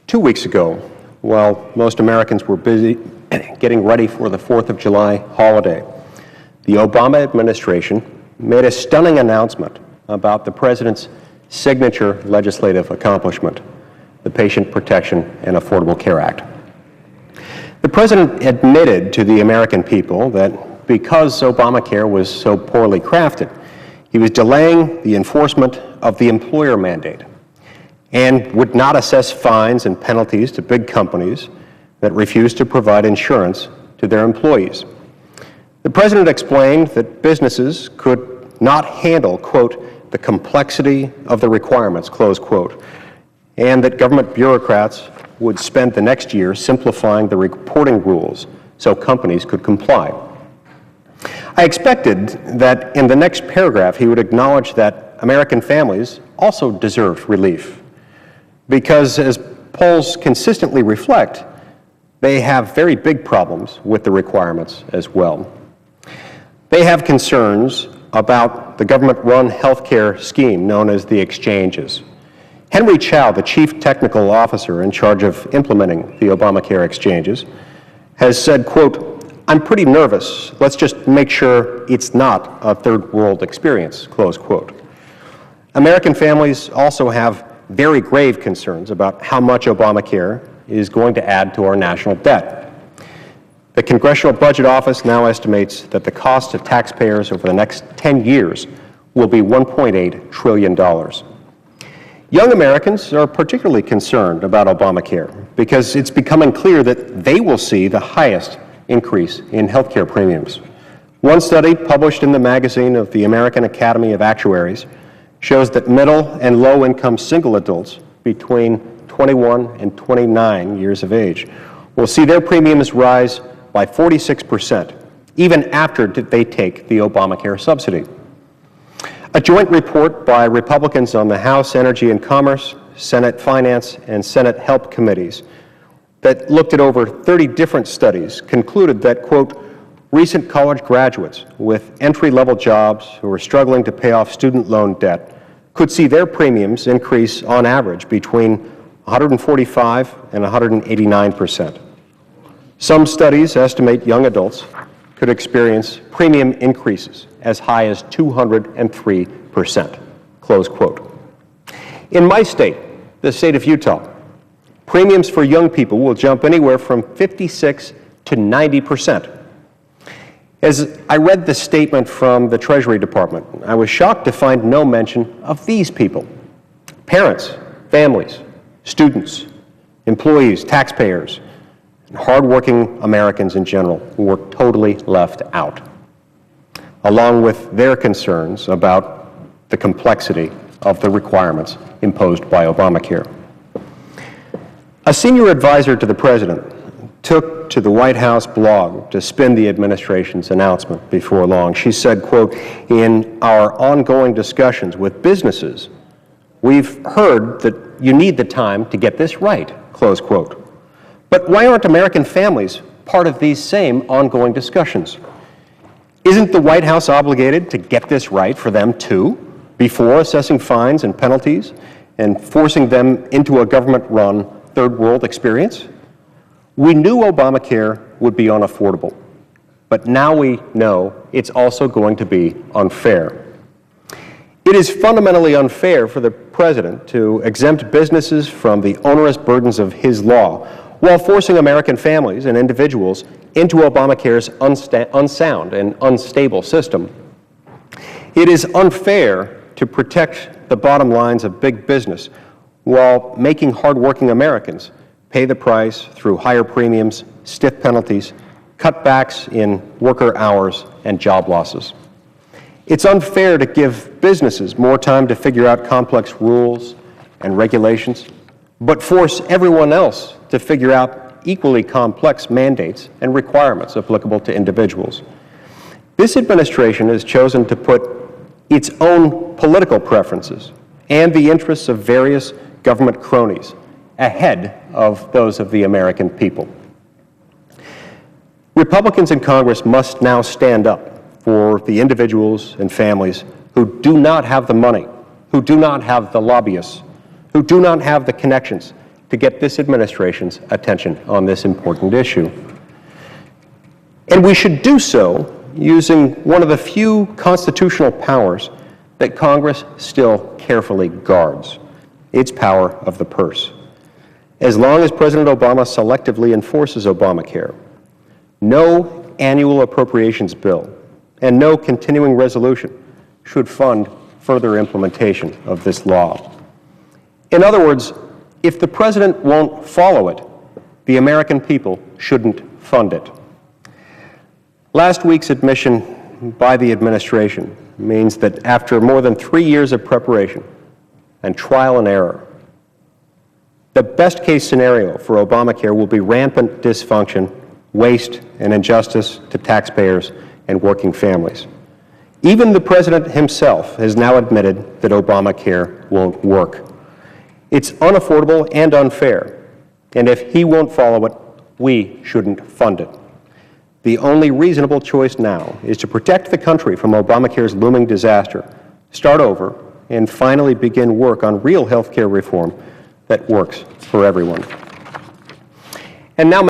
2 weeks ago, while most Americans were busy getting ready for the 4th of July holiday, the Obama administration made a stunning announcement about the president's signature legislative accomplishment, the Patient Protection and Affordable Care Act. The president admitted to the American people that because Obamacare was so poorly crafted, he was delaying the enforcement of the employer mandate and would not assess fines and penalties to big companies that refused to provide insurance to their employees. The president explained that businesses could not handle, quote, the complexity of the requirements, close quote, and that government bureaucrats would spend the next year simplifying the reporting rules so companies could comply. I expected that in the next paragraph he would acknowledge that American families also deserved relief, because as polls consistently reflect, they have very big problems with the requirements as well. They have concerns about the government-run healthcare scheme known as the exchanges. Henry Chow, the chief technical officer in charge of implementing the Obamacare exchanges, has said, quote, "I'm pretty nervous. Let's just make sure it's not a third world experience," close quote. American families also have very grave concerns about how much Obamacare is going to add to our national debt. The Congressional Budget Office now estimates that the cost to taxpayers over the next 10 years will be $1.8 trillion. Young Americans are particularly concerned about Obamacare because it's becoming clear that they will see the highest increase in health care premiums. One study published in the magazine of the American Academy of Actuaries shows that middle and low-income single adults between 21 and 29 years of age will see their premiums rise by 46%, even after they take the Obamacare subsidy. A joint report by Republicans on the House Energy and Commerce, Senate Finance, and Senate Help Committees that looked at over 30 different studies concluded that, quote, recent college graduates with entry-level jobs who are struggling to pay off student loan debt could see their premiums increase on average between 145 and 189%. Some studies estimate young adults could experience premium increases as high as 203%, close quote. In my state, the state of Utah, premiums for young people will jump anywhere from 56 to 90%. As I read the statement from the Treasury Department, I was shocked to find no mention of these people: parents, families, students, employees, taxpayers, and hardworking Americans in general who were totally left out, along with their concerns about the complexity of the requirements imposed by Obamacare. A senior advisor to the president took to the White House blog to spin the administration's announcement before long. She said, quote, "In our ongoing discussions with businesses, we've heard that you need the time to get this right," close quote. But why aren't American families part of these same ongoing discussions? Isn't the White House obligated to get this right for them too, before assessing fines and penalties and forcing them into a government-run third world experience? We knew Obamacare would be unaffordable, but now we know it's also going to be unfair. It is fundamentally unfair for the president to exempt businesses from the onerous burdens of his law while forcing American families and individuals into Obamacare's unsound and unstable system. It is unfair to protect the bottom lines of big business while making hardworking Americans pay the price through higher premiums, stiff penalties, cutbacks in worker hours, and job losses. It's unfair to give businesses more time to figure out complex rules and regulations, but force everyone else to figure out equally complex mandates and requirements applicable to individuals. This administration has chosen to put its own political preferences and the interests of various government cronies ahead of those of the American people. Republicans in Congress must now stand up for the individuals and families who do not have the money, who do not have the lobbyists, who do not have the connections, to get this administration's attention on this important issue. And we should do so using one of the few constitutional powers that Congress still carefully guards, its power of the purse. As long as President Obama selectively enforces Obamacare, no annual appropriations bill and no continuing resolution should fund further implementation of this law. In other words, if the President won't follow it, the American people shouldn't fund it. Last week's admission by the administration means that after more than 3 years of preparation and trial and error, the best-case scenario for Obamacare will be rampant dysfunction, waste, and injustice to taxpayers and working families. Even the President himself has now admitted that Obamacare won't work. It's unaffordable and unfair, and if he won't follow it, we shouldn't fund it. The only reasonable choice now is to protect the country from Obamacare's looming disaster, start over, and finally begin work on real health care reform that works for everyone. And now